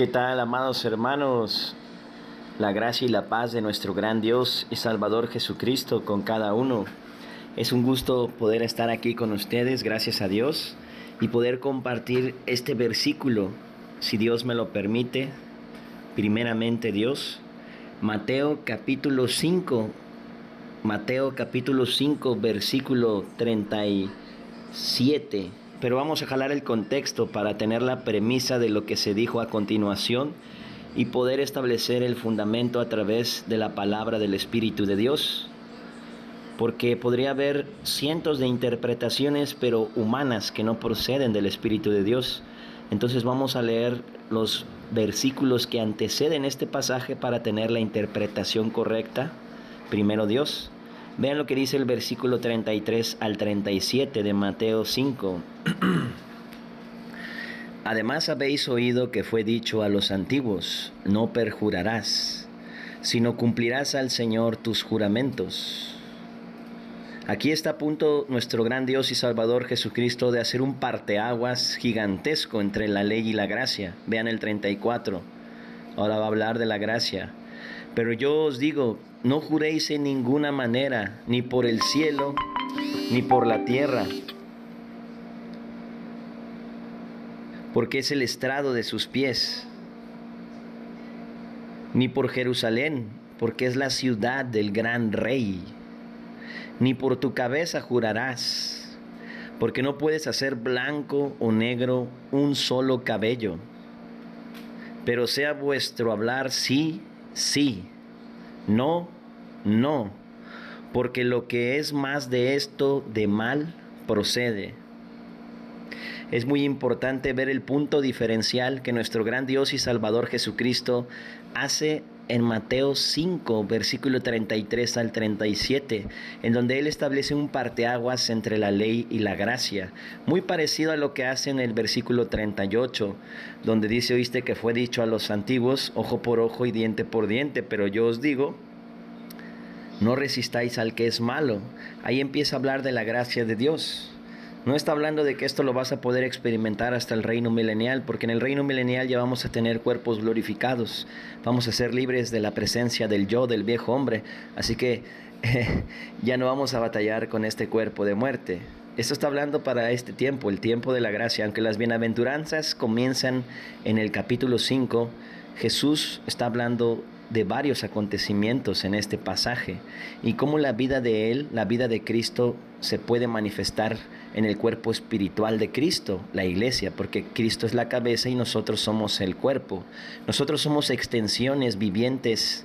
¿Qué tal, amados hermanos? La gracia y la paz de nuestro gran Dios y Salvador Jesucristo con cada uno. Es un gusto poder estar aquí con ustedes, gracias a Dios, y poder compartir este versículo, si Dios me lo permite, primeramente Dios. Mateo capítulo 5, versículo 37. Pero vamos a jalar el contexto para tener la premisa de lo que se dijo a continuación y poder establecer el fundamento a través de la palabra del Espíritu de Dios. Porque podría haber cientos de interpretaciones, pero humanas, que no proceden del Espíritu de Dios. Entonces vamos a leer los versículos que anteceden este pasaje para tener la interpretación correcta. Primero Dios. Vean lo que dice el versículo 33 al 37 de Mateo 5. Además habéis oído que fue dicho a los antiguos, no perjurarás, sino cumplirás al Señor tus juramentos. Aquí está a punto nuestro gran Dios y Salvador Jesucristo de hacer un parteaguas gigantesco entre la ley y la gracia. Vean el 34. Ahora va a hablar de la gracia. Pero yo os digo, no juréis en ninguna manera, ni por el cielo, ni por la tierra, porque es el estrado de sus pies, ni por Jerusalén, porque es la ciudad del gran rey, ni por tu cabeza jurarás, porque no puedes hacer blanco o negro un solo cabello. Pero sea vuestro hablar sí, sí, no, no, porque lo que es más de esto de mal procede. Es muy importante ver el punto diferencial que nuestro gran Dios y Salvador Jesucristo hace en Mateo 5, versículo 33 al 37, en donde Él establece un parteaguas entre la ley y la gracia, muy parecido a lo que hace en el versículo 38, donde dice, oíste que fue dicho a los antiguos, ojo por ojo y diente por diente, pero yo os digo, no resistáis al que es malo. Ahí empieza a hablar de la gracia de Dios. No está hablando de que esto lo vas a poder experimentar hasta el reino milenial, porque en el reino milenial ya vamos a tener cuerpos glorificados, vamos a ser libres de la presencia del yo, del viejo hombre, así que ya no vamos a batallar con este cuerpo de muerte. Esto está hablando para este tiempo, el tiempo de la gracia, aunque las bienaventuranzas comienzan en el capítulo 5, Jesús está hablando de varios acontecimientos en este pasaje y cómo la vida de Él, la vida de Cristo, se puede manifestar en el cuerpo espiritual de Cristo, la iglesia, porque Cristo es la cabeza y nosotros somos el cuerpo. Nosotros somos extensiones vivientes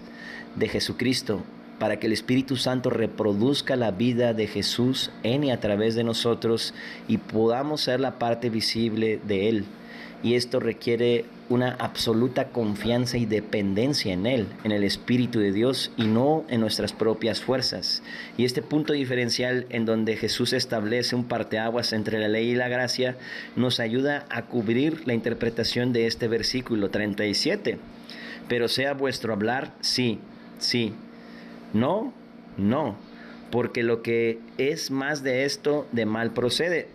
de Jesucristo para que el Espíritu Santo reproduzca la vida de Jesús en y a través de nosotros y podamos ser la parte visible de Él. Y esto requiere una absoluta confianza y dependencia en Él, en el Espíritu de Dios y no en nuestras propias fuerzas. Y este punto diferencial en donde Jesús establece un parteaguas entre la ley y la gracia nos ayuda a cubrir la interpretación de este versículo 37. Pero sea vuestro hablar sí, sí, no, no, porque lo que es más de esto de mal procede.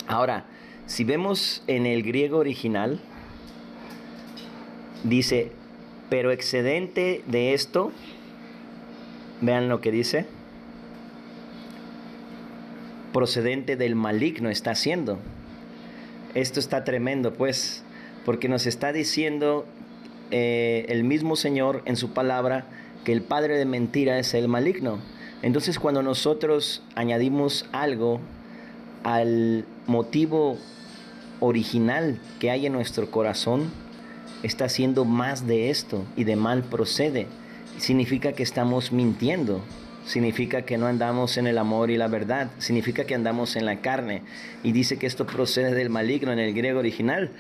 Ahora, si vemos en el griego original, dice, pero excedente de esto, vean lo que dice, procedente del maligno está haciendo. Esto está tremendo, pues, porque nos está diciendo el mismo Señor en su palabra que el padre de mentira es el maligno. Entonces, cuando nosotros añadimos algo al motivo original que hay en nuestro corazón, está haciendo más de esto y de mal procede. Significa que estamos mintiendo, significa que no andamos en el amor y la verdad, significa que andamos en la carne. Y dice que esto procede del maligno en el griego original.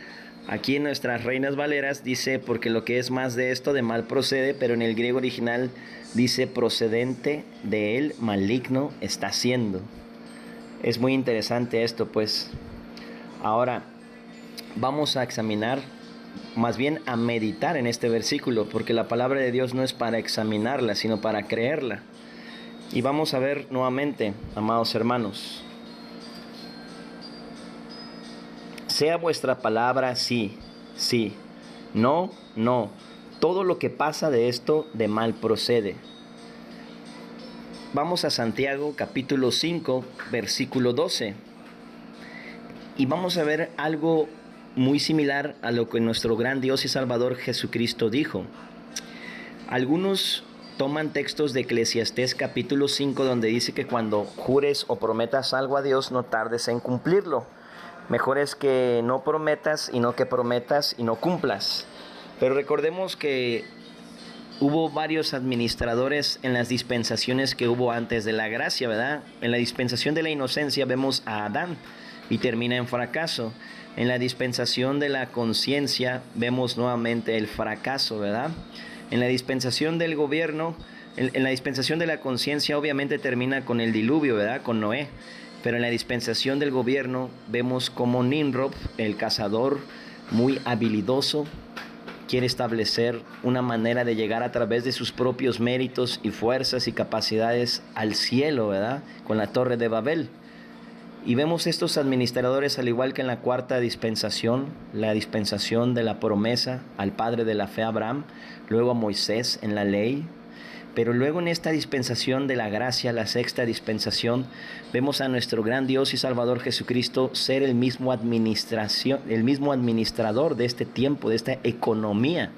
Aquí en nuestras Reinas Valeras dice, porque lo que es más de esto de mal procede, pero en el griego original dice, procedente de él maligno está haciendo. Es muy interesante esto, pues. Ahora, vamos a examinar, más bien a meditar en este versículo, porque la palabra de Dios no es para examinarla, sino para creerla. Y vamos a ver nuevamente, amados hermanos, sea vuestra palabra sí, sí, No, no. Todo lo que pasa de esto de mal procede. Vamos a Santiago capítulo 5, versículo 12. Y vamos a ver algo muy similar a lo que nuestro gran Dios y Salvador Jesucristo dijo. Algunos toman textos de Eclesiastés capítulo 5 donde dice que cuando jures o prometas algo a Dios no tardes en cumplirlo. Mejor es que no prometas y no que prometas y no cumplas. Pero recordemos que hubo varios administradores en las dispensaciones que hubo antes de la gracia, ¿verdad? En la dispensación de la inocencia vemos a Adán y termina en fracaso. En la dispensación de la conciencia vemos nuevamente el fracaso, ¿verdad? En la dispensación del gobierno, en la dispensación de la conciencia obviamente termina con el diluvio, ¿verdad? Con Noé. Pero en la dispensación del gobierno vemos como Nimrod, el cazador muy habilidoso, quiere establecer una manera de llegar a través de sus propios méritos y fuerzas y capacidades al cielo, ¿verdad? Con la Torre de Babel. Y vemos estos administradores, al igual que en la cuarta dispensación, la dispensación de la promesa al padre de la fe Abraham, luego a Moisés en la ley. Pero luego en esta dispensación de la gracia, la sexta dispensación, vemos a nuestro gran Dios y Salvador Jesucristo ser el mismo administrador de este tiempo, de esta economía,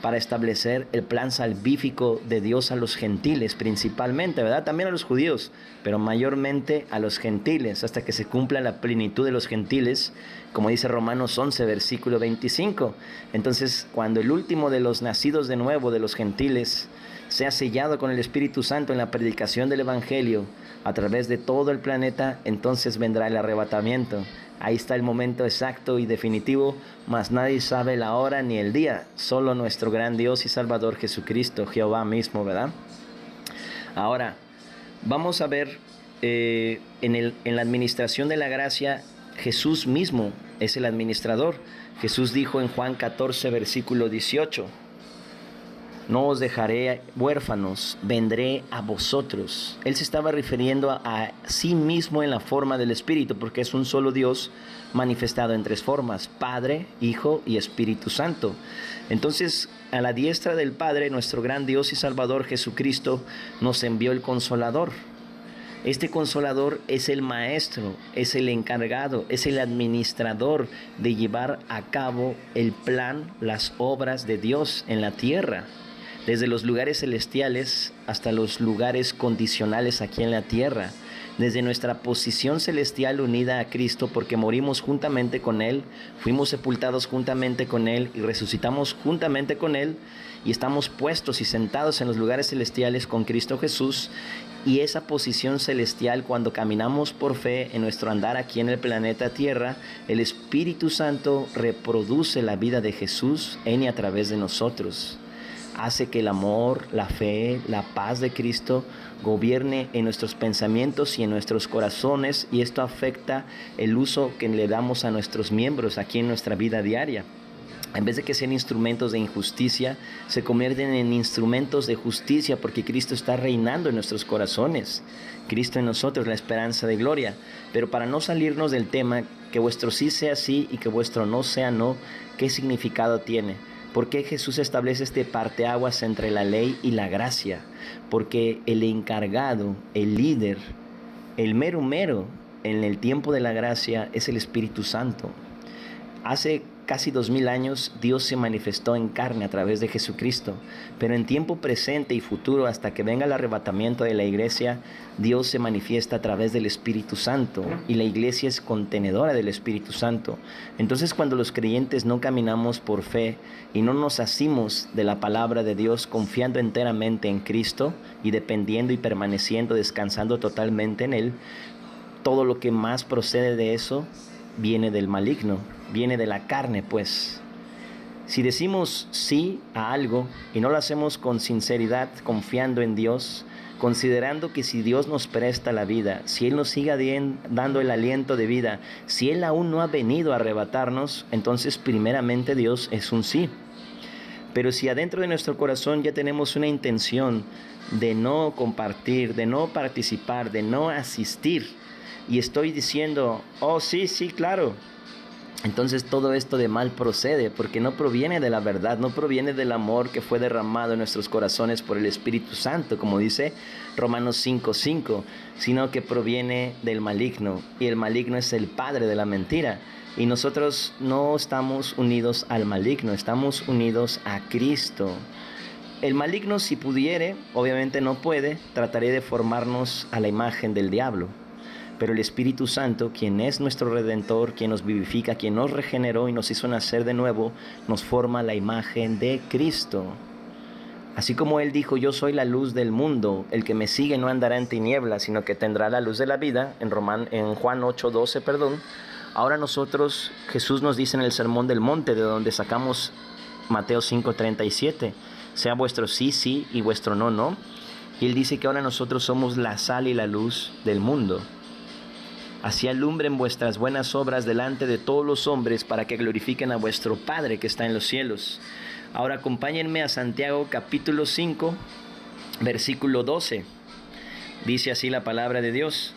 para establecer el plan salvífico de Dios a los gentiles principalmente, ¿verdad? También a los judíos, pero mayormente a los gentiles, hasta que se cumpla la plenitud de los gentiles, como dice Romanos 11, versículo 25. Entonces, cuando el último de los nacidos de nuevo de los gentiles sea sellado con el Espíritu Santo en la predicación del Evangelio a través de todo el planeta, entonces vendrá el arrebatamiento. Ahí está el momento exacto y definitivo, mas nadie sabe la hora ni el día, solo nuestro gran Dios y Salvador Jesucristo, Jehová mismo, ¿verdad? Ahora, vamos a ver en la administración de la gracia, Jesús mismo es el administrador. Jesús dijo en Juan 14, versículo 18, no os dejaré huérfanos, vendré a vosotros. Él se estaba refiriendo a sí mismo en la forma del Espíritu, porque es un solo Dios manifestado en tres formas: Padre, Hijo y Espíritu Santo. Entonces, a la diestra del Padre, nuestro gran Dios y Salvador Jesucristo nos envió el Consolador. Este Consolador es el maestro, es el encargado, es el administrador de llevar a cabo el plan, las obras de Dios en la tierra, desde los lugares celestiales hasta los lugares condicionales aquí en la tierra, desde nuestra posición celestial unida a Cristo, porque morimos juntamente con Él, fuimos sepultados juntamente con Él y resucitamos juntamente con Él, y estamos puestos y sentados en los lugares celestiales con Cristo Jesús. Y esa posición celestial, cuando caminamos por fe en nuestro andar aquí en el planeta Tierra, el Espíritu Santo reproduce la vida de Jesús en y a través de nosotros. Hace que el amor, la fe, la paz de Cristo gobierne en nuestros pensamientos y en nuestros corazones, y esto afecta el uso que le damos a nuestros miembros aquí en nuestra vida diaria. En vez de que sean instrumentos de injusticia, se convierten en instrumentos de justicia, porque Cristo está reinando en nuestros corazones. Cristo en nosotros, la esperanza de gloria. Pero para no salirnos del tema, que vuestro sí sea sí y que vuestro no sea no, ¿qué significado tiene? ¿Por qué Jesús establece este parteaguas entre la ley y la gracia? Porque el encargado, el líder, el mero en el tiempo de la gracia es el Espíritu Santo. Hace casi 2000 años Dios se manifestó en carne a través de Jesucristo, pero en tiempo presente y futuro, hasta que venga el arrebatamiento de la iglesia, Dios se manifiesta a través del Espíritu Santo, y la iglesia es contenedora del Espíritu Santo. Entonces, cuando los creyentes no caminamos por fe y no nos asimos de la palabra de Dios, confiando enteramente en Cristo y dependiendo y permaneciendo, descansando totalmente en Él, todo lo que más procede de eso viene del maligno, viene de la carne, pues. Si decimos sí a algo y no lo hacemos con sinceridad, confiando en Dios, considerando que si Dios nos presta la vida, si Él nos sigue dando el aliento de vida, si Él aún no ha venido a arrebatarnos, entonces primeramente Dios es un sí. Pero si adentro de nuestro corazón ya tenemos una intención de no compartir, de no participar, de no asistir, y estoy diciendo, oh sí, claro, Entonces todo esto de mal procede porque no proviene de la verdad, no proviene del amor que fue derramado en nuestros corazones por el Espíritu Santo, como dice Romanos 5:5, sino que proviene del maligno, y el maligno es el padre de la mentira. Y nosotros no estamos unidos al maligno, estamos unidos a Cristo. El maligno, si pudiere, obviamente no puede, trataría de formarnos a la imagen del diablo. Pero el Espíritu Santo, quien es nuestro Redentor, quien nos vivifica, quien nos regeneró y nos hizo nacer de nuevo, nos forma la imagen de Cristo. Así como Él dijo, yo soy la luz del mundo, el que me sigue no andará en tinieblas, sino que tendrá la luz de la vida, en Juan 8:12, Ahora nosotros, Jesús nos dice en el Sermón del Monte, de donde sacamos Mateo 5:37, sea vuestro sí, sí, y vuestro no, no. Y Él dice que ahora nosotros somos la sal y la luz del mundo. Así alumbren vuestras buenas obras delante de todos los hombres para que glorifiquen a vuestro Padre que está en los cielos. Ahora acompáñenme a Santiago capítulo 5, versículo 12. Dice así la palabra de Dios.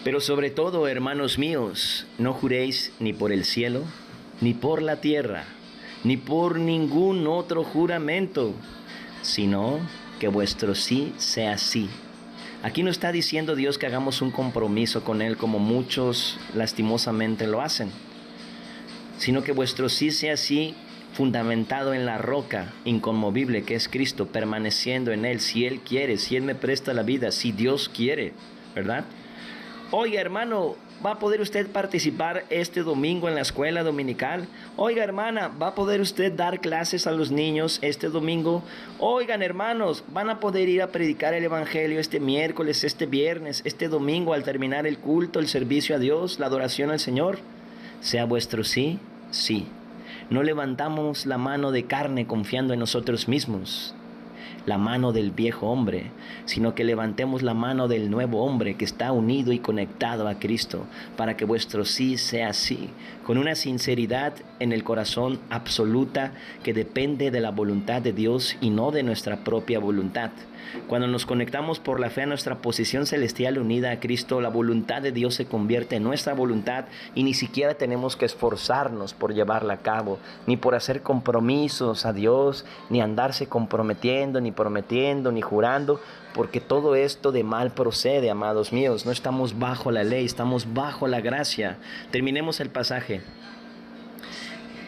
Pero sobre todo, hermanos míos, no juréis ni por el cielo, ni por la tierra, ni por ningún otro juramento, sino que vuestro sí sea sí. Aquí no está diciendo Dios que hagamos un compromiso con Él como muchos lastimosamente lo hacen, sino que vuestro sí sea sí fundamentado en la roca inconmovible que es Cristo, permaneciendo en Él, si Él quiere, si Él me presta la vida, si Dios quiere, ¿verdad? Oiga, hermano, ¿va a poder usted participar este domingo en la escuela dominical? Oiga, hermana, ¿va a poder usted dar clases a los niños este domingo? Oigan, hermanos, ¿van a poder ir a predicar el evangelio este miércoles, este viernes, este domingo al terminar el culto, el servicio a Dios, la adoración al Señor? Sea vuestro sí, sí. No levantamos la mano de carne confiando en nosotros mismos, la mano del viejo hombre, sino que levantemos la mano del nuevo hombre que está unido y conectado a Cristo, para que vuestro sí sea sí, con una sinceridad en el corazón absoluta que depende de la voluntad de Dios y no de nuestra propia voluntad. Cuando nos conectamos por la fe a nuestra posición celestial unida a Cristo, la voluntad de Dios se convierte en nuestra voluntad y ni siquiera tenemos que esforzarnos por llevarla a cabo, ni por hacer compromisos a Dios, ni andarse comprometiendo, ni prometiendo, ni jurando, porque todo esto de mal procede, amados míos. No estamos bajo la ley, estamos bajo la gracia. Terminemos el pasaje.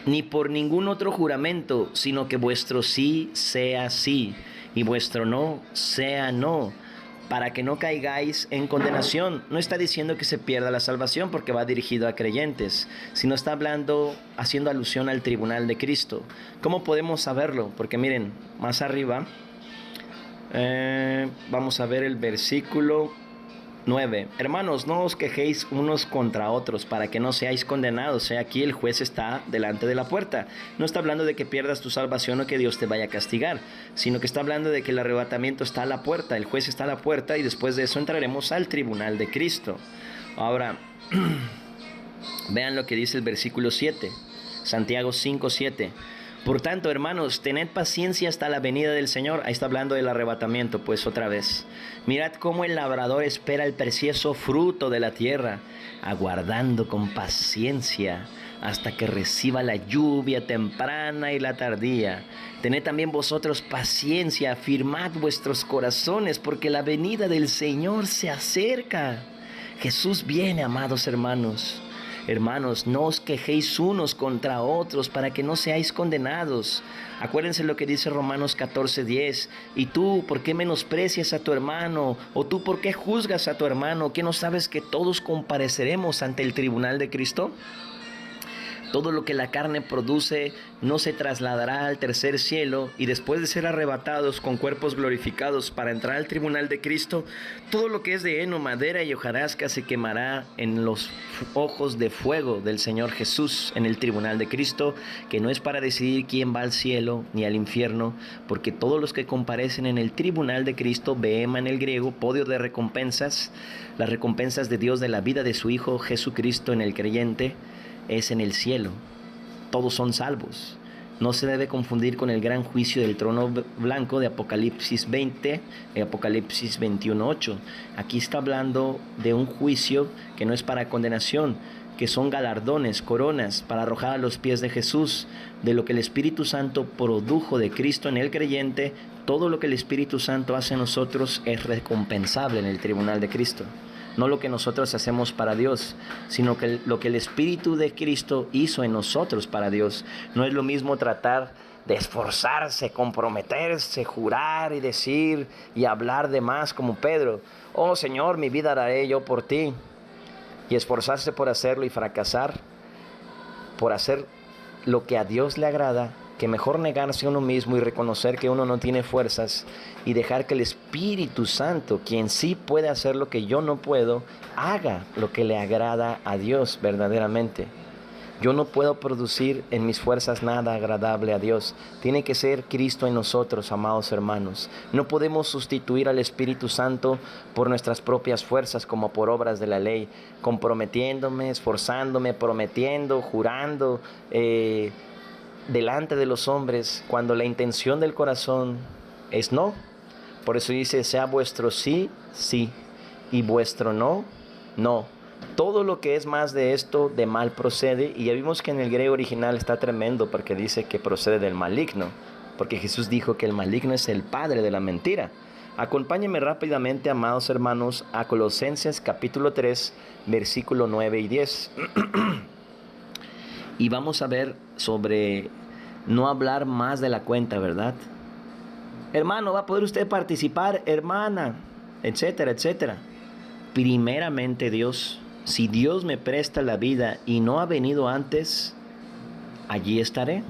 Ni por ningún otro juramento, sino que vuestro sí sea sí y vuestro no sea no, para que no caigáis en condenación. No está diciendo que se pierda la salvación porque va dirigido a creyentes, sino está haciendo alusión al tribunal de Cristo. ¿Cómo podemos saberlo? Porque miren, más arriba, vamos a ver el versículo 9. Hermanos, no os quejéis unos contra otros para que no seáis condenados. Aquí el juez está delante de la puerta. No está hablando de que pierdas tu salvación o que Dios te vaya a castigar, sino que está hablando de que el arrebatamiento está a la puerta, el juez está a la puerta y después de eso entraremos al tribunal de Cristo. Ahora, vean lo que dice el versículo 7, Santiago 5:7. Por tanto, hermanos, tened paciencia hasta la venida del Señor. Ahí está hablando del arrebatamiento, pues otra vez. Mirad cómo el labrador espera el precioso fruto de la tierra, aguardando con paciencia hasta que reciba la lluvia temprana y la tardía. Tened también vosotros paciencia, afirmad vuestros corazones, porque la venida del Señor se acerca. Jesús viene, amados hermanos. Hermanos, no os quejéis unos contra otros para que no seáis condenados. Acuérdense lo que dice Romanos 14:10. ¿Y tú por qué menosprecias a tu hermano? ¿O tú por qué juzgas a tu hermano? ¿Qué no sabes que todos compareceremos ante el tribunal de Cristo? Todo lo que la carne produce no se trasladará al tercer cielo, y después de ser arrebatados con cuerpos glorificados para entrar al tribunal de Cristo, todo lo que es de heno, madera y hojarasca se quemará en los ojos de fuego del Señor Jesús en el tribunal de Cristo, que no es para decidir quién va al cielo ni al infierno, porque todos los que comparecen en el tribunal de Cristo, bema en el griego, podio de recompensas, las recompensas de Dios de la vida de su Hijo Jesucristo en el creyente, es en el cielo. Todos son salvos. No se debe confundir con el gran juicio del trono blanco de Apocalipsis 20 y Apocalipsis 21:8. Aquí está hablando de un juicio que no es para condenación, que son galardones, coronas, para arrojar a los pies de Jesús. De lo que el Espíritu Santo produjo de Cristo en el creyente, todo lo que el Espíritu Santo hace en nosotros es recompensable en el tribunal de Cristo. No lo que nosotros hacemos para Dios, sino que lo que el Espíritu de Cristo hizo en nosotros para Dios. No es lo mismo tratar de esforzarse, comprometerse, jurar y decir y hablar de más como Pedro. Oh Señor, mi vida daré yo por ti. Y esforzarse por hacerlo y fracasar por hacer lo que a Dios le agrada, que mejor negarse a uno mismo y reconocer que uno no tiene fuerzas y dejar que el Espíritu Santo, quien sí puede hacer lo que yo no puedo, haga lo que le agrada a Dios verdaderamente. Yo no puedo producir en mis fuerzas nada agradable a Dios. Tiene que ser Cristo en nosotros, amados hermanos. No podemos sustituir al Espíritu Santo por nuestras propias fuerzas como por obras de la ley, comprometiéndome, esforzándome, prometiendo, jurando delante de los hombres, cuando la intención del corazón es no. Por eso dice, sea vuestro sí, sí, y vuestro no, no. Todo lo que es más de esto, de mal procede. Y ya vimos que en el griego original está tremendo, porque dice que procede del maligno, porque Jesús dijo que el maligno es el padre de la mentira. Acompáñenme rápidamente, amados hermanos, a Colosenses capítulo 3, versículo 9 y 10. Y vamos a ver sobre no hablar más de la cuenta, ¿verdad? Hermano, ¿va a poder usted participar? Hermana, etcétera, etcétera. Primeramente Dios. Si Dios me presta la vida y no ha venido antes, allí estaré.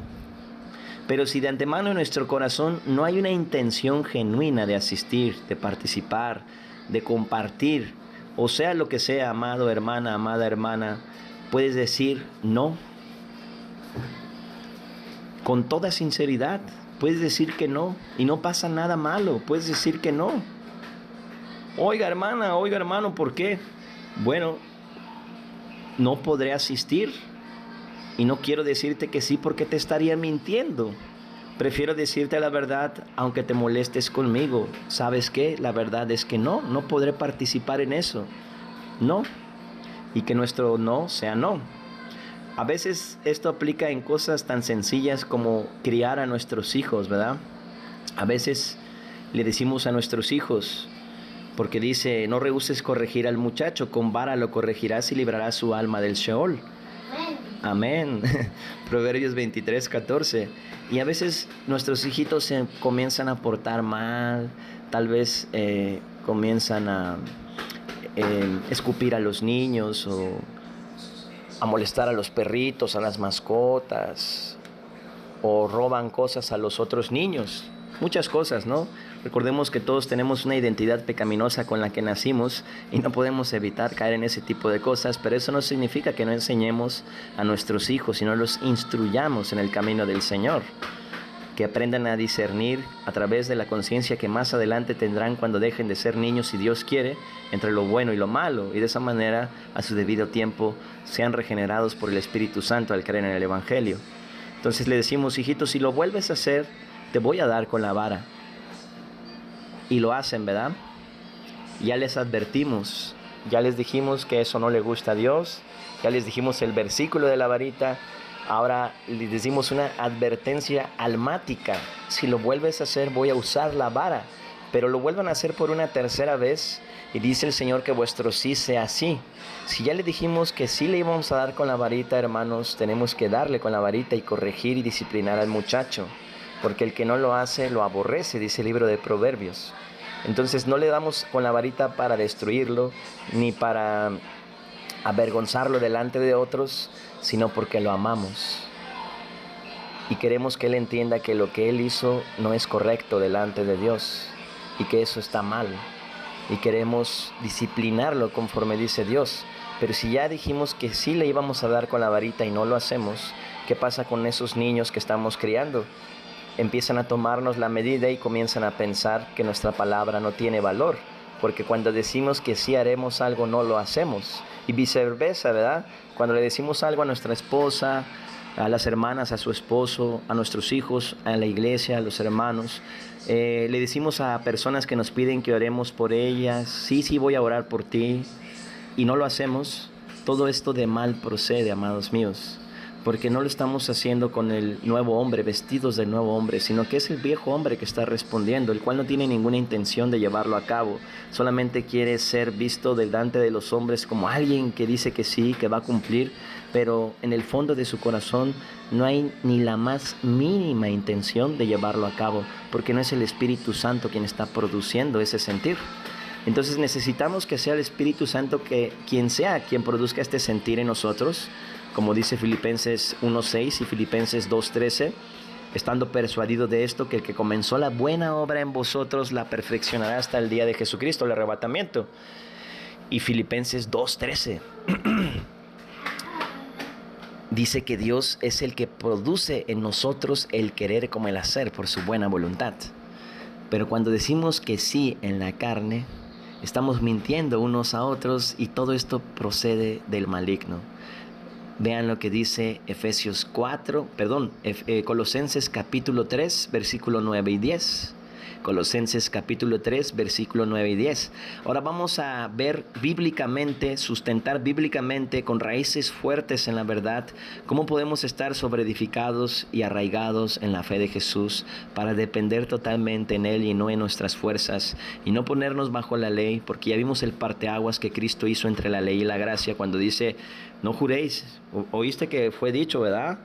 Pero si de antemano en nuestro corazón no hay una intención genuina de asistir, de participar, de compartir, o sea lo que sea, amado hermana, amada hermana, puedes decir no. Con toda sinceridad, puedes decir que no y no pasa nada malo, puedes decir que no. Oiga hermana, oiga hermano, ¿por qué? Bueno, no podré asistir y no quiero decirte que sí porque te estaría mintiendo. Prefiero decirte la verdad aunque te molestes conmigo. ¿Sabes qué? La verdad es que no podré participar en eso. No. Y que nuestro no sea no. A veces esto aplica en cosas tan sencillas como criar a nuestros hijos, ¿verdad? A veces le decimos a nuestros hijos, porque dice, no rehuses corregir al muchacho, con vara lo corregirás y librarás su alma del Sheol. Amén. Proverbios 23, 14. Y a veces nuestros hijitos se comienzan a portar mal, tal vez comienzan a escupir a los niños o a molestar a los perritos, a las mascotas, o roban cosas a los otros niños. Muchas cosas, ¿no? Recordemos que todos tenemos una identidad pecaminosa con la que nacimos y no podemos evitar caer en ese tipo de cosas, pero eso no significa que no enseñemos a nuestros hijos, sino los instruyamos en el camino del Señor, que aprendan a discernir a través de la conciencia que más adelante tendrán cuando dejen de ser niños, si Dios quiere, entre lo bueno y lo malo, y de esa manera, a su debido tiempo, sean regenerados por el Espíritu Santo al creer en el Evangelio. Entonces le decimos, hijitos, si lo vuelves a hacer, te voy a dar con la vara. Y lo hacen, ¿verdad? Ya les advertimos, ya les dijimos que eso no le gusta a Dios, ya les dijimos el versículo de la varita, ahora les decimos una advertencia almática. Si lo vuelves a hacer, voy a usar la vara. Pero lo vuelvan a hacer por una tercera vez y dice el Señor que vuestro sí sea así. Si ya le dijimos que sí le íbamos a dar con la varita, hermanos, tenemos que darle con la varita y corregir y disciplinar al muchacho. Porque el que no lo hace, lo aborrece, dice el libro de Proverbios. Entonces no le damos con la varita para destruirlo, ni para avergonzarlo delante de otros, sino porque lo amamos. Y queremos que él entienda que lo que él hizo no es correcto delante de Dios, y que eso está mal. Y queremos disciplinarlo conforme dice Dios. Pero si ya dijimos que sí le íbamos a dar con la varita y no lo hacemos, ¿qué pasa con esos niños que estamos criando? Empiezan a tomarnos la medida y comienzan a pensar que nuestra palabra no tiene valor, porque cuando decimos que sí haremos algo, no lo hacemos. Y viceversa, ¿verdad? Cuando le decimos algo a nuestra esposa, a las hermanas, a su esposo, a nuestros hijos, a la iglesia, a los hermanos, le decimos a personas que nos piden que oremos por ellas, sí voy a orar por ti, y no lo hacemos, Todo esto de mal procede, amados míos, porque no lo estamos haciendo con el nuevo hombre, vestidos del nuevo hombre, sino que es el viejo hombre que está respondiendo, el cual no tiene ninguna intención de llevarlo a cabo, solamente quiere ser visto delante de los hombres como alguien que dice que sí, que va a cumplir, pero en el fondo de su corazón no hay ni la más mínima intención de llevarlo a cabo, porque no es el Espíritu Santo quien está produciendo ese sentir. Entonces necesitamos que sea el Espíritu Santo quien produzca este sentir en nosotros, como dice Filipenses 1:6 y Filipenses 2:13, estando persuadido de esto, que el que comenzó la buena obra en vosotros la perfeccionará hasta el día de Jesucristo, el arrebatamiento. Y Filipenses 2:13 dice que Dios es el que produce en nosotros el querer como el hacer por su buena voluntad. Pero cuando decimos que sí en la carne, estamos mintiendo unos a otros y todo esto procede del maligno. Vean lo que dice Colosenses capítulo 3, versículo 9 y 10. Colosenses capítulo 3, versículo 9 y 10. Ahora vamos a ver bíblicamente, sustentar bíblicamente con raíces fuertes en la verdad, cómo podemos estar sobreedificados y arraigados en la fe de Jesús para depender totalmente en Él y no en nuestras fuerzas, y no ponernos bajo la ley, porque ya vimos el parteaguas que Cristo hizo entre la ley y la gracia cuando dice, no juréis. Oíste que fue dicho, ¿verdad?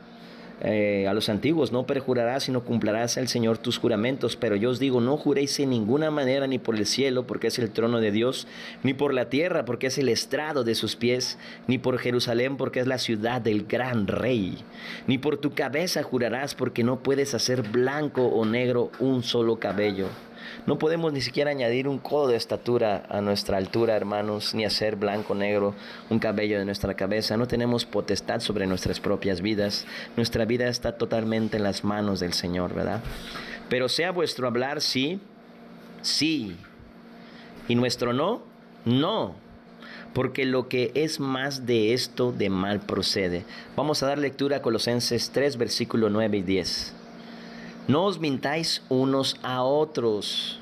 A los antiguos, no perjurarás, sino cumplirás al Señor tus juramentos. Pero yo os digo, no juréis en ninguna manera, ni por el cielo, porque es el trono de Dios, ni por la tierra, porque es el estrado de sus pies, ni por Jerusalén, porque es la ciudad del gran rey. Ni por tu cabeza jurarás, porque no puedes hacer blanco o negro un solo cabello. No podemos ni siquiera añadir un codo de estatura a nuestra altura, hermanos, ni hacer blanco o negro un cabello de nuestra cabeza. No tenemos potestad sobre nuestras propias vidas. Nuestra vida está totalmente en las manos del Señor, ¿verdad? Pero sea vuestro hablar sí, sí, y nuestro no, no, porque lo que es más de esto de mal procede. Vamos a dar lectura a Colosenses 3, versículo 9 y 10. No os mintáis unos a otros.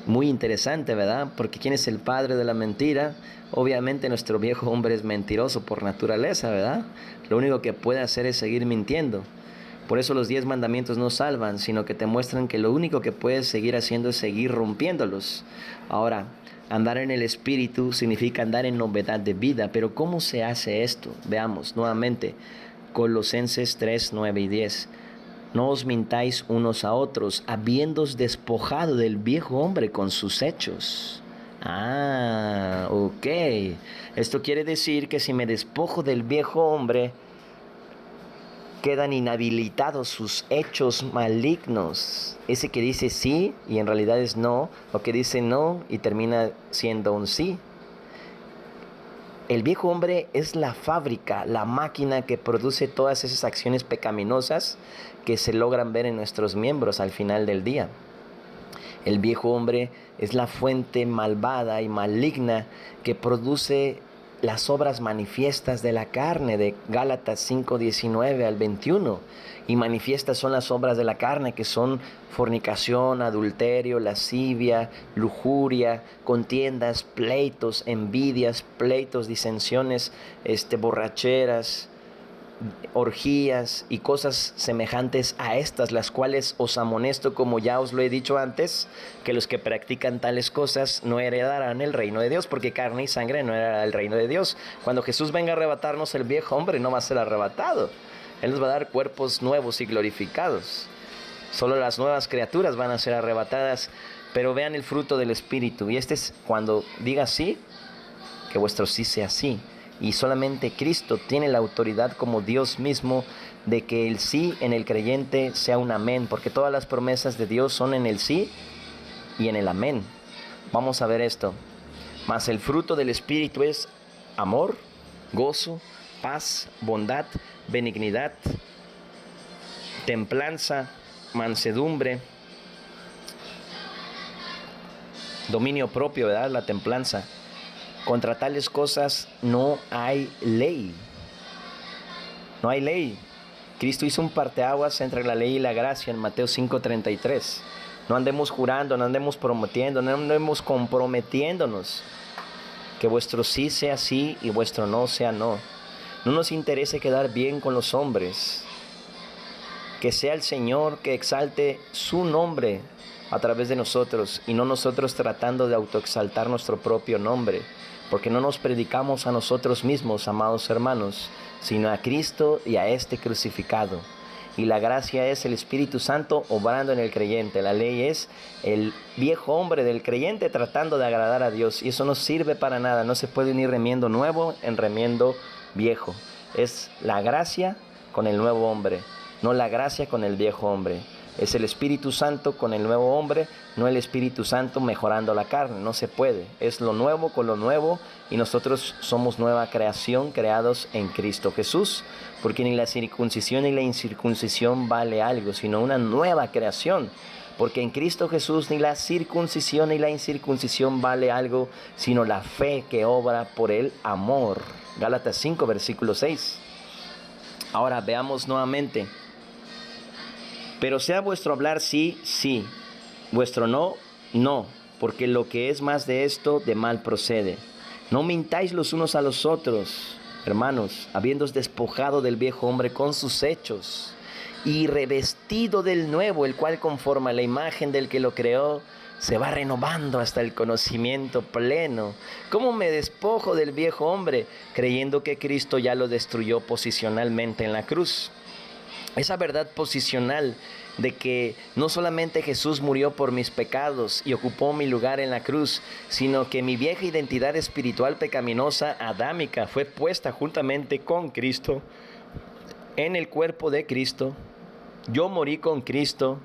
Muy interesante, ¿verdad? Porque ¿quién es el padre de la mentira? Obviamente nuestro viejo hombre es mentiroso por naturaleza, ¿verdad? Lo único que puede hacer es seguir mintiendo. Por eso los 10 mandamientos no salvan, sino que te muestran que lo único que puedes seguir haciendo es seguir rompiéndolos. Ahora, andar en el Espíritu significa andar en novedad de vida. Pero ¿cómo se hace esto? Veamos nuevamente Colosenses 3, 9 y 10. No os mintáis unos a otros, habiéndoos despojado del viejo hombre con sus hechos. Ok. Esto quiere decir que si me despojo del viejo hombre, quedan inhabilitados sus hechos malignos. Ese que dice sí y en realidad es no, o que dice no y termina siendo un sí. El viejo hombre es la fábrica, la máquina que produce todas esas acciones pecaminosas que se logran ver en nuestros miembros al final del día. El viejo hombre es la fuente malvada y maligna que produce las obras manifiestas de la carne, de Gálatas 5, 19 al 21. Y manifiestas son las obras de la carne, que son fornicación, adulterio, lascivia, lujuria, contiendas, pleitos, envidias, pleitos, disensiones, borracheras, orgías y cosas semejantes a estas, las cuales os amonesto, como ya os lo he dicho antes, que los que practican tales cosas no heredarán el reino de Dios, porque carne y sangre no heredará el reino de Dios. Cuando Jesús venga a arrebatarnos, el viejo hombre no va a ser arrebatado. Él nos va a dar cuerpos nuevos y glorificados. Solo las nuevas criaturas van a ser arrebatadas. Pero vean el fruto del Espíritu. Y este es cuando diga sí, que vuestro sí sea sí. Y solamente Cristo tiene la autoridad como Dios mismo de que el sí en el creyente sea un amén. Porque todas las promesas de Dios son en el sí y en el amén. Vamos a ver esto. Mas el fruto del Espíritu es amor, gozo, paz, bondad, benignidad, templanza, mansedumbre, dominio propio, ¿verdad? La templanza. Contra tales cosas no hay ley. No hay ley. Cristo hizo un parteaguas entre la ley y la gracia en Mateo 5:33. No andemos jurando, no andemos prometiendo, no andemos comprometiéndonos. Que vuestro sí sea sí y vuestro no sea no. No nos interese quedar bien con los hombres. Que sea el Señor que exalte su nombre a través de nosotros y no nosotros tratando de autoexaltar nuestro propio nombre. Porque no nos predicamos a nosotros mismos, amados hermanos, sino a Cristo y a este crucificado. Y la gracia es el Espíritu Santo obrando en el creyente. La ley es el viejo hombre del creyente tratando de agradar a Dios. Y eso no sirve para nada. No se puede unir remiendo nuevo en remiendo viejo. Es la gracia con el nuevo hombre, no la gracia con el viejo hombre. Es el Espíritu Santo con el nuevo hombre, no el Espíritu Santo mejorando la carne. No se puede. Es lo nuevo con lo nuevo y nosotros somos nueva creación, creados en Cristo Jesús. Porque ni la circuncisión ni la incircuncisión vale algo, sino una nueva creación. Porque en Cristo Jesús ni la circuncisión ni la incircuncisión vale algo, sino la fe que obra por el amor. Gálatas 5, versículo 6. Ahora veamos nuevamente. Pero sea vuestro hablar sí, sí, vuestro no, no, porque lo que es más de esto, de mal procede. No mintáis los unos a los otros, hermanos, habiéndoos despojado del viejo hombre con sus hechos, y revestido del nuevo, el cual conforme a la imagen del que lo creó, se va renovando hasta el conocimiento pleno. ¿Cómo me despojo del viejo hombre? Creyendo que Cristo ya lo destruyó posicionalmente en la cruz. Esa verdad posicional de que no solamente Jesús murió por mis pecados y ocupó mi lugar en la cruz, sino que mi vieja identidad espiritual pecaminosa, adámica, fue puesta juntamente con Cristo en el cuerpo de Cristo. Yo morí con Cristo.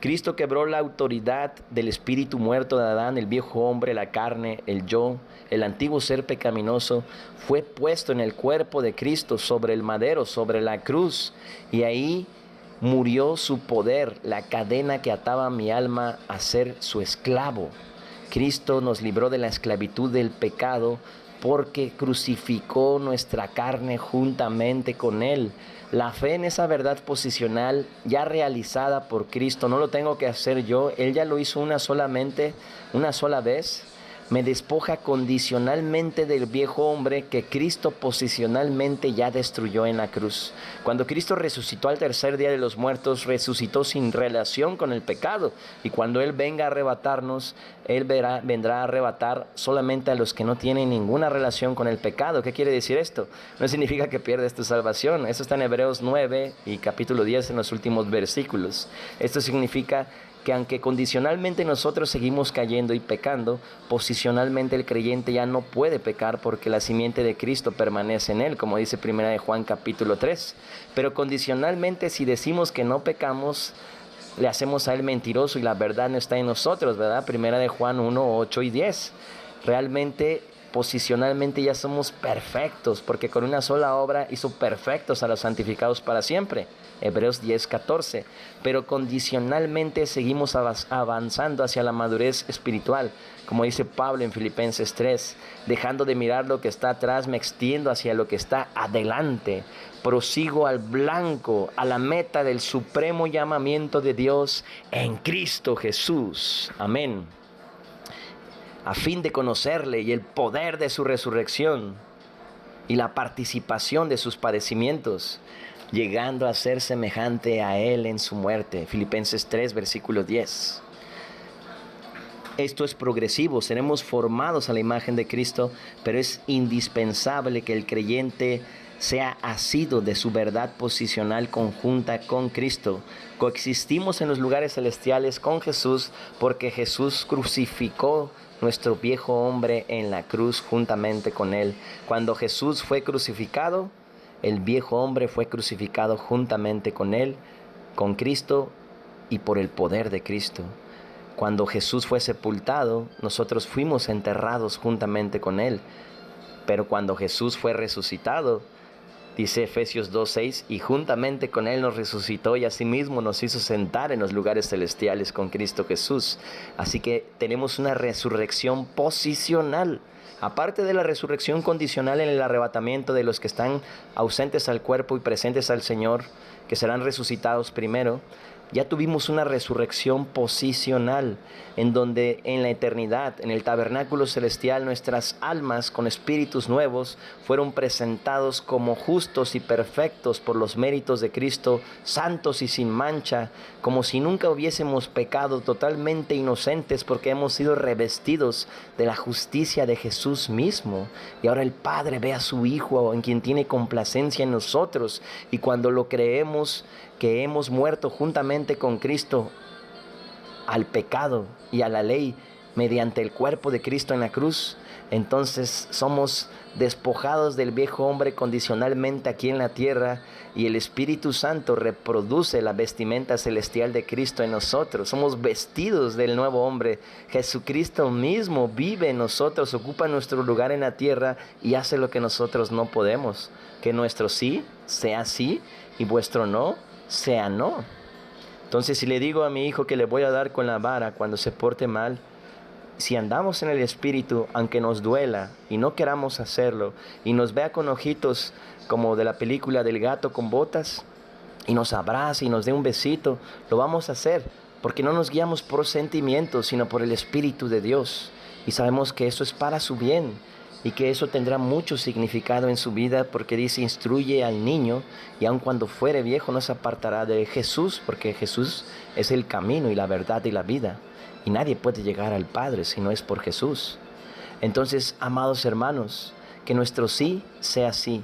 Cristo quebró la autoridad del espíritu muerto de Adán, el viejo hombre, la carne, el yo, el antiguo ser pecaminoso, fue puesto en el cuerpo de Cristo sobre el madero, sobre la cruz, y ahí murió su poder, la cadena que ataba mi alma a ser su esclavo. Cristo nos libró de la esclavitud del pecado porque crucificó nuestra carne juntamente con Él. La fe en esa verdad posicional ya realizada por Cristo, no lo tengo que hacer yo, Él ya lo hizo una sola vez, me despoja condicionalmente del viejo hombre que Cristo posicionalmente ya destruyó en la cruz. Cuando Cristo resucitó al tercer día de los muertos, resucitó sin relación con el pecado. Y cuando Él venga a arrebatarnos, Él vendrá a arrebatar solamente a los que no tienen ninguna relación con el pecado. ¿Qué quiere decir esto? No significa que pierdes tu salvación. Eso está en Hebreos 9 y capítulo 10 en los últimos versículos. Esto significa que aunque condicionalmente nosotros seguimos cayendo y pecando, posicionalmente el creyente ya no puede pecar porque la simiente de Cristo permanece en él, como dice 1 Juan capítulo 3. Pero condicionalmente si decimos que no pecamos, le hacemos a él mentiroso y la verdad no está en nosotros, ¿verdad? 1 Juan 1, 8 y 10. Realmente, posicionalmente ya somos perfectos, porque con una sola obra hizo perfectos a los santificados para siempre. Hebreos 10, 14. Pero condicionalmente seguimos avanzando hacia la madurez espiritual, como dice Pablo en Filipenses 3. Dejando de mirar lo que está atrás, me extiendo hacia lo que está adelante. Prosigo al blanco, a la meta del supremo llamamiento de Dios en Cristo Jesús. Amén. A fin de conocerle y el poder de su resurrección y la participación de sus padecimientos, llegando a ser semejante a Él en su muerte. Filipenses 3, versículo 10. Esto es progresivo, seremos formados a la imagen de Cristo, pero es indispensable que el creyente sea asido de su verdad posicional conjunta con Cristo. Coexistimos en los lugares celestiales con Jesús porque Jesús crucificó nuestro viejo hombre en la cruz juntamente con Él. Cuando Jesús fue crucificado, el viejo hombre fue crucificado juntamente con Él, con Cristo y por el poder de Cristo. Cuando Jesús fue sepultado, nosotros fuimos enterrados juntamente con Él. Pero cuando Jesús fue resucitado, dice Efesios 2:6, y juntamente con Él nos resucitó y asimismo nos hizo sentar en los lugares celestiales con Cristo Jesús. Así que tenemos una resurrección posicional. Aparte de la resurrección condicional en el arrebatamiento de los que están ausentes al cuerpo y presentes al Señor, que serán resucitados primero, Ya tuvimos una resurrección posicional, en donde en la eternidad, en el tabernáculo celestial, nuestras almas con espíritus nuevos fueron presentados como justos y perfectos por los méritos de Cristo, santos y sin mancha, como si nunca hubiésemos pecado, totalmente inocentes, porque hemos sido revestidos de la justicia de Jesús mismo. Y ahora el Padre ve a su Hijo, en quien tiene complacencia en nosotros, y cuando lo creemos, que hemos muerto juntamente con Cristo al pecado y a la ley mediante el cuerpo de Cristo en la cruz, entonces somos despojados del viejo hombre condicionalmente aquí en la tierra, y el Espíritu Santo reproduce la vestimenta celestial de Cristo en nosotros. Somos vestidos del nuevo hombre. Jesucristo mismo vive en nosotros, ocupa nuestro lugar en la tierra y hace lo que nosotros no podemos. Que nuestro sí sea sí y vuestro no sea no. Entonces, si le digo a mi hijo que le voy a dar con la vara cuando se porte mal, si andamos en el Espíritu, aunque nos duela y no queramos hacerlo, y nos vea con ojitos como de la película del gato con botas, y nos abrace y nos dé un besito, lo vamos a hacer, porque no nos guiamos por sentimientos, sino por el Espíritu de Dios. Y sabemos que eso es para su bien, y que eso tendrá mucho significado en su vida, porque dice, instruye al niño, y aun cuando fuere viejo no se apartará de Jesús, porque Jesús es el camino y la verdad y la vida, y nadie puede llegar al Padre si no es por Jesús. Entonces, amados hermanos, que nuestro sí sea sí.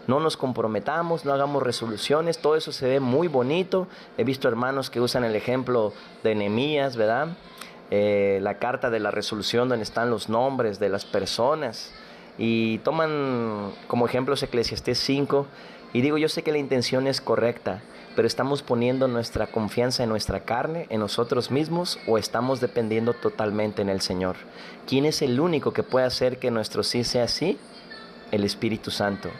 No nos comprometamos, no hagamos resoluciones, todo eso se ve muy bonito. He visto hermanos que usan el ejemplo de Nehemías, ¿verdad? La carta de la resolución donde están los nombres de las personas, y toman como ejemplos Eclesiastés 5, y digo, yo sé que la intención es correcta, pero ¿estamos poniendo nuestra confianza en nuestra carne, en nosotros mismos, o estamos dependiendo totalmente en el Señor? ¿Quién es el único que puede hacer que nuestro sí sea sí? El Espíritu Santo.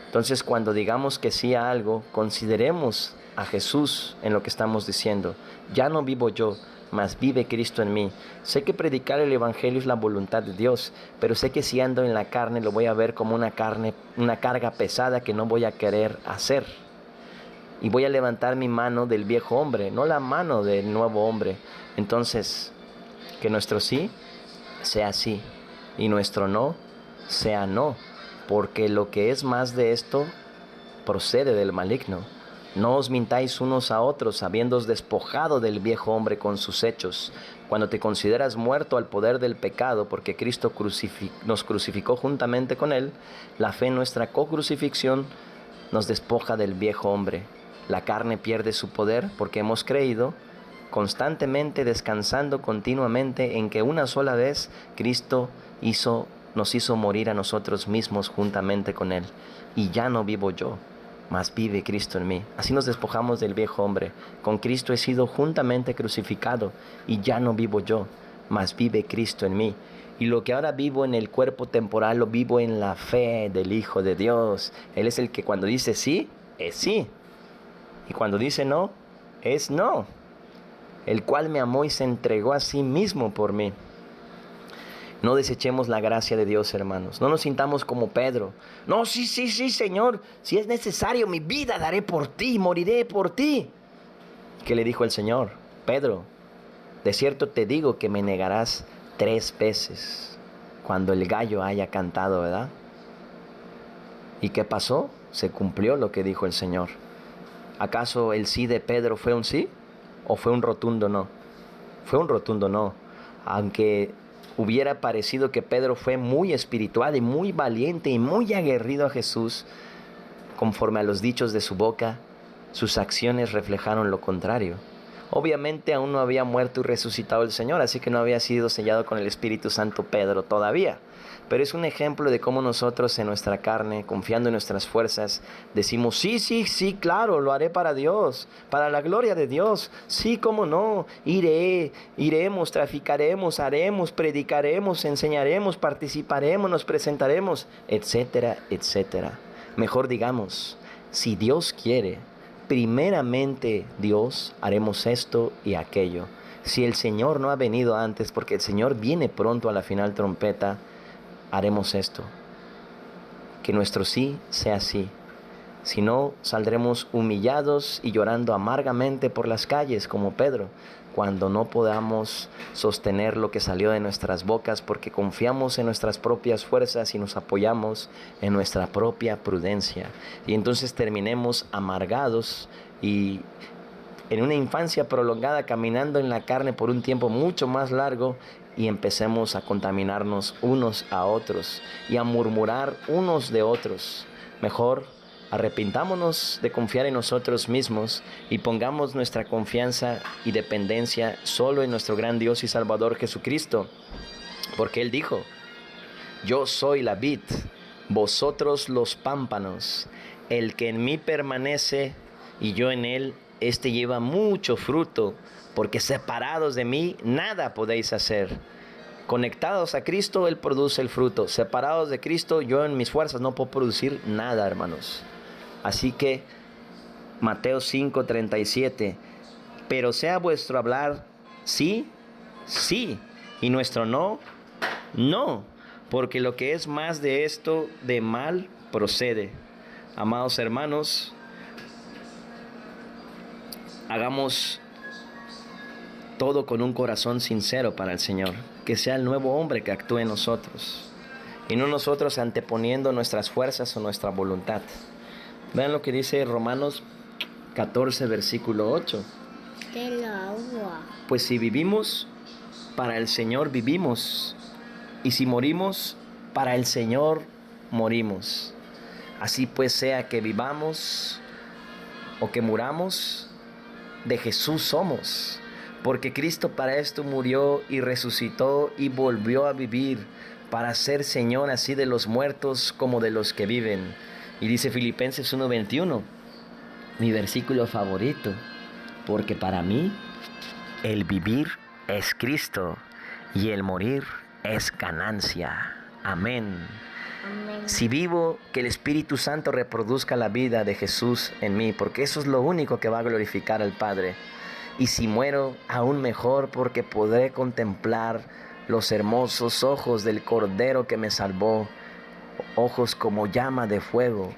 Entonces, cuando digamos que sí a algo, consideremos a Jesús en lo que estamos diciendo. Ya no vivo yo, mas vive Cristo en mí. Sé que predicar el Evangelio es la voluntad de Dios, pero sé que si ando en la carne lo voy a ver como una carga pesada que no voy a querer hacer. Y voy a levantar mi mano del viejo hombre, no la mano del nuevo hombre. Entonces, que nuestro sí sea sí y nuestro no sea no, porque lo que es más de esto procede del maligno. No os mintáis unos a otros, habiéndoos despojado del viejo hombre con sus hechos. Cuando te consideras muerto al poder del pecado, porque Cristo nos crucificó juntamente con él, la fe en nuestra co-crucifixión nos despoja del viejo hombre. La carne pierde su poder porque hemos creído, constantemente descansando continuamente en que una sola vez Cristo nos hizo morir a nosotros mismos juntamente con él. Y ya no vivo yo, mas vive Cristo en mí. Así nos despojamos del viejo hombre. Con Cristo he sido juntamente crucificado, y ya no vivo yo, mas vive Cristo en mí. Y lo que ahora vivo en el cuerpo temporal, lo vivo en la fe del Hijo de Dios. Él es el que cuando dice sí, es sí. Y cuando dice no, es no. El cual me amó y se entregó a sí mismo por mí. No desechemos la gracia de Dios, hermanos. No nos sintamos como Pedro. No, sí, Señor. Si es necesario, mi vida daré por ti, moriré por ti. ¿Qué le dijo el Señor? Pedro, de cierto te digo que me negarás 3 veces cuando el gallo haya cantado, ¿verdad? ¿Y qué pasó? Se cumplió lo que dijo el Señor. ¿Acaso el sí de Pedro fue un sí o fue un rotundo no? Fue un rotundo no. Aunque hubiera parecido que Pedro fue muy espiritual y muy valiente y muy aguerrido a Jesús, conforme a los dichos de su boca, sus acciones reflejaron lo contrario. Obviamente aún no había muerto y resucitado el Señor, así que no había sido sellado con el Espíritu Santo Pedro todavía. Pero es un ejemplo de cómo nosotros en nuestra carne, confiando en nuestras fuerzas, decimos, sí, claro, lo haré para Dios, para la gloria de Dios. Sí, cómo no, iremos, traficaremos, haremos, predicaremos, enseñaremos, participaremos, nos presentaremos, etcétera, etcétera. Mejor digamos, si Dios quiere, primeramente Dios, haremos esto y aquello. Si el Señor no ha venido antes, porque el Señor viene pronto a la final trompeta, haremos esto. Que nuestro sí sea sí Si no, saldremos humillados y llorando amargamente por las calles como Pedro, cuando no podamos sostener lo que salió de nuestras bocas porque confiamos en nuestras propias fuerzas y nos apoyamos en nuestra propia prudencia. Y entonces terminemos amargados y en una infancia prolongada caminando en la carne por un tiempo mucho más largo y empecemos a contaminarnos unos a otros y a murmurar unos de otros. Mejor arrepintámonos de confiar en nosotros mismos y pongamos nuestra confianza y dependencia solo en nuestro gran Dios y Salvador Jesucristo, porque Él dijo: yo soy la vid, vosotros los pámpanos. El que en mí permanece y yo en él, este lleva mucho fruto, porque separados de mí nada podéis hacer. Conectados a Cristo, Él produce el fruto. Separados de Cristo, yo en mis fuerzas no puedo producir nada, hermanos. Así que, Mateo 5:37, pero sea vuestro hablar sí, sí, y nuestro no, no, porque lo que es más de esto, de mal procede. Amados hermanos, hagamos todo con un corazón sincero para el Señor. Que sea el nuevo hombre que actúe en nosotros. Y no nosotros anteponiendo nuestras fuerzas o nuestra voluntad. Vean lo que dice Romanos 14, versículo 8. Del agua. Pues si vivimos, para el Señor vivimos. Y si morimos, para el Señor morimos. Así pues sea que vivamos o que muramos, de Jesús somos. Porque Cristo para esto murió y resucitó y volvió a vivir, para ser Señor así de los muertos como de los que viven. Y dice Filipenses 1:21, mi versículo favorito: porque para mí el vivir es Cristo y el morir es ganancia. Amén. Amén. Si vivo, que el Espíritu Santo reproduzca la vida de Jesús en mí, porque eso es lo único que va a glorificar al Padre. Y si muero, aún mejor, porque podré contemplar los hermosos ojos del Cordero que me salvó, ojos como llama de fuego.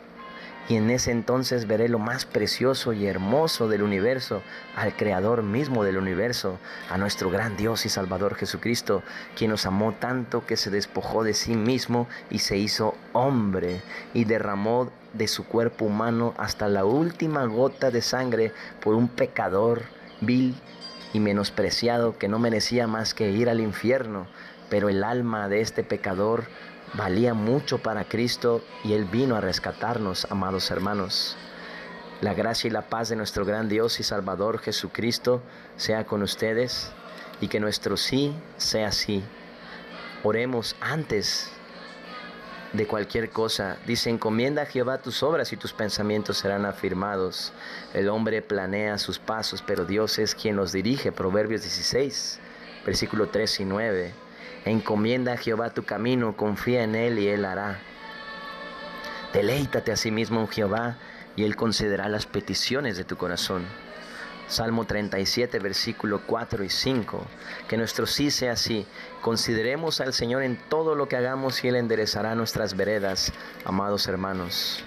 Y en ese entonces veré lo más precioso y hermoso del universo, al Creador mismo del universo, a nuestro gran Dios y Salvador Jesucristo, quien nos amó tanto que se despojó de sí mismo y se hizo hombre, y derramó de su cuerpo humano hasta la última gota de sangre por un pecador vil y menospreciado que no merecía más que ir al infierno, pero el alma de este pecador valía mucho para Cristo y Él vino a rescatarnos, amados hermanos. La gracia y la paz de nuestro gran Dios y Salvador Jesucristo sea con ustedes y que nuestro sí sea sí. Oremos antes de cualquier cosa. Dice: encomienda a Jehová tus obras y tus pensamientos serán afirmados. El hombre planea sus pasos, pero Dios es quien los dirige. Proverbios 16, versículo 3 y 9. Encomienda a Jehová tu camino, confía en Él y Él hará. Deleítate a sí mismo en Jehová y Él concederá las peticiones de tu corazón. Salmo 37, versículo 4 y 5. Que nuestro sí sea sí. Consideremos al Señor en todo lo que hagamos y Él enderezará nuestras veredas, amados hermanos.